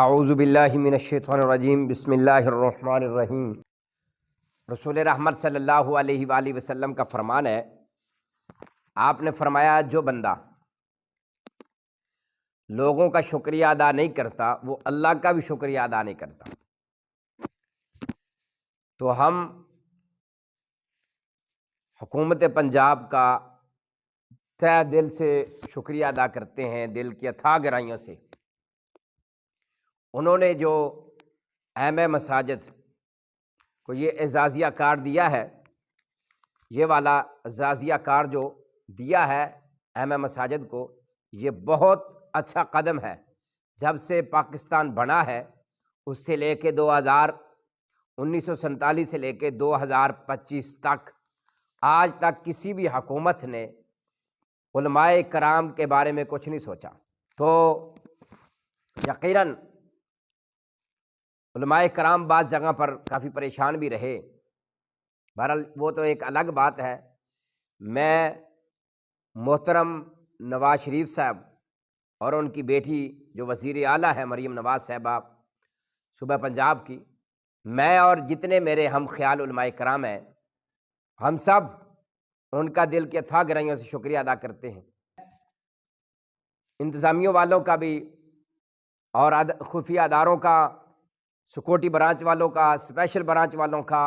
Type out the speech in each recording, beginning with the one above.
اعوذ باللہ من الشیطان الرجیم، بسم اللہ الرحمن الرحیم۔ رسول رحمت صلی اللہ علیہ وآلہ وسلم کا فرمان ہے، آپ نے فرمایا جو بندہ لوگوں کا شکریہ ادا نہیں کرتا وہ اللہ کا بھی شکریہ ادا نہیں کرتا۔ تو ہم حکومت پنجاب کا تہ دل سے شکریہ ادا کرتے ہیں، دل کی اتھاہ گہرائیوں سے۔ انہوں نے جو اہم مساجد کو یہ اعزازیہ کارڈ دیا ہے، یہ والا اعزازیہ کارڈ جو دیا ہے اہم مساجد کو، یہ بہت اچھا قدم ہے۔ جب سے پاکستان بنا ہے اس سے لے کے 1947 سے لے کے 2025 تک آج تک کسی بھی حکومت نے علماء کرام کے بارے میں کچھ نہیں سوچا۔ تو یقیناً علماء کرام بعض جگہ پر کافی پریشان بھی رہے، بہرحال وہ تو ایک الگ بات ہے۔ میں محترم نواز شریف صاحب اور ان کی بیٹی جو وزیر اعلیٰ ہے مریم نواز صاحبہ صوبہ پنجاب کی، میں اور جتنے میرے ہم خیال علماء کرام ہیں، ہم سب ان کا دل کی اتھاہ گہرائیوں سے شکریہ ادا کرتے ہیں۔ انتظامیہ والوں کا بھی اور خفیہ اداروں کا، سیکورٹی برانچ والوں کا، اسپیشل برانچ والوں کا،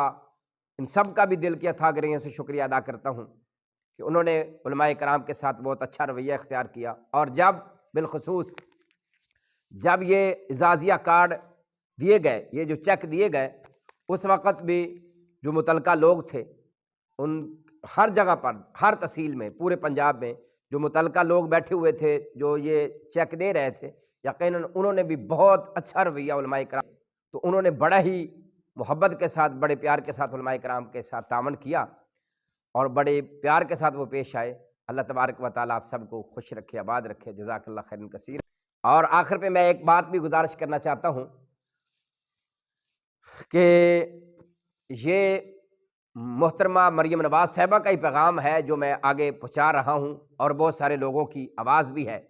ان سب کا بھی دل کی اتھاہ گہرائیوں سے شکریہ ادا کرتا ہوں کہ انہوں نے علماء کرام کے ساتھ بہت اچھا رویہ اختیار کیا۔ اور بالخصوص جب یہ اعزازیہ کارڈ دیے گئے، یہ جو چیک دیے گئے، اس وقت بھی جو متعلقہ لوگ تھے، ان ہر جگہ پر، ہر تحصیل میں، پورے پنجاب میں جو متعلقہ لوگ بیٹھے ہوئے تھے جو یہ چیک دے رہے تھے، یقیناً انہوں نے بھی بہت اچھا رویہ علماء کرام، تو انہوں نے بڑا ہی محبت کے ساتھ، بڑے پیار کے ساتھ علماء کرام کے ساتھ تعاون کیا اور بڑے پیار کے ساتھ وہ پیش آئے۔ اللہ تبارک و تعالیٰ آپ سب کو خوش رکھے، آباد رکھے، جزاک اللہ خیرا کثیر۔ اور آخر پہ میں ایک بات بھی گزارش کرنا چاہتا ہوں کہ یہ محترمہ مریم نواز صاحبہ کا ہی پیغام ہے جو میں آگے پہنچا رہا ہوں، اور بہت سارے لوگوں کی آواز بھی ہے،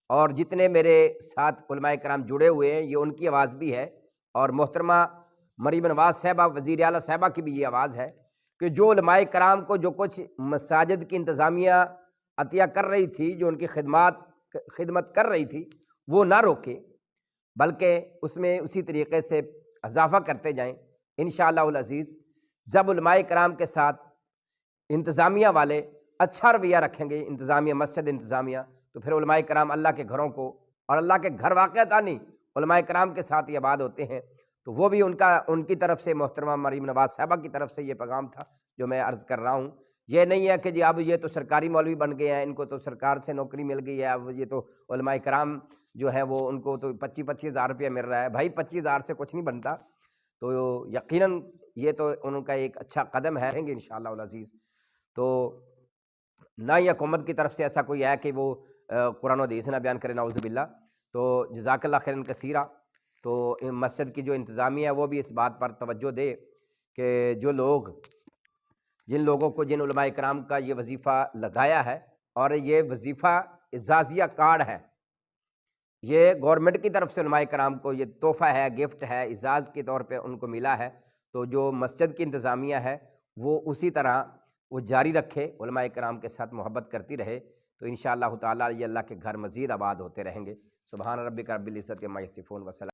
اور جتنے میرے ساتھ علماء کرام جڑے ہوئے ہیں یہ ان کی آواز بھی ہے، اور محترمہ مریم نواز صاحبہ وزیر اعلیٰ صاحبہ کی بھی یہ آواز ہے کہ جو علماء کرام کو جو کچھ مساجد کی انتظامیہ عطیہ کر رہی تھی، جو ان کی خدمت کر رہی تھی، وہ نہ روکے، بلکہ اس میں اسی طریقے سے اضافہ کرتے جائیں انشاءاللہ العزیز۔ جب علماء کرام کے ساتھ انتظامیہ والے اچھا رویہ رکھیں گے، انتظامیہ، مسجد انتظامیہ، تو پھر علماء کرام اللہ کے گھروں کو، اور اللہ کے گھر واقعتاً نہیں، علماء کرام کے ساتھ یہ آباد ہوتے ہیں۔ تو وہ بھی ان کی طرف سے، محترمہ مریم نواز صاحبہ کی طرف سے یہ پیغام تھا جو میں عرض کر رہا ہوں۔ یہ نہیں ہے کہ جی اب یہ تو سرکاری مولوی بن گئے ہیں، ان کو تو سرکار سے نوکری مل گئی ہے، اب یہ تو علماء کرام جو ہیں وہ ان کو تو 25,000 روپیہ مل رہا ہے۔ بھائی 25,000 سے کچھ نہیں بنتا، تو یقیناً یہ تو ان کا ایک اچھا قدم ہے گے انشاءاللہ العزیز۔ تو نہ ہی حکومت کی طرف سے ایسا کوئی ہے کہ وہ قرآن و حدیث نہ بیان کرے، نعوذ باللہ۔ تو جزاک اللہ خیرا کثیرہ۔ تو مسجد کی جو انتظامیہ ہے وہ بھی اس بات پر توجہ دے کہ جن لوگوں کو، جن علماء کرام کا یہ وظیفہ لگایا ہے، اور یہ وظیفہ اعزازیہ کارڈ ہے، یہ گورنمنٹ کی طرف سے علماء کرام کو یہ تحفہ ہے، گفٹ ہے، اعزاز کے طور پہ ان کو ملا ہے۔ تو جو مسجد کی انتظامیہ ہے وہ اسی طرح وہ جاری رکھے، علماء کرام کے ساتھ محبت کرتی رہے، تو انشاءاللہ تعالیٰ یہ اللہ کے گھر مزید آباد ہوتے رہیں گے۔ سبحان ربک رب العزت عما یصفون وسلام۔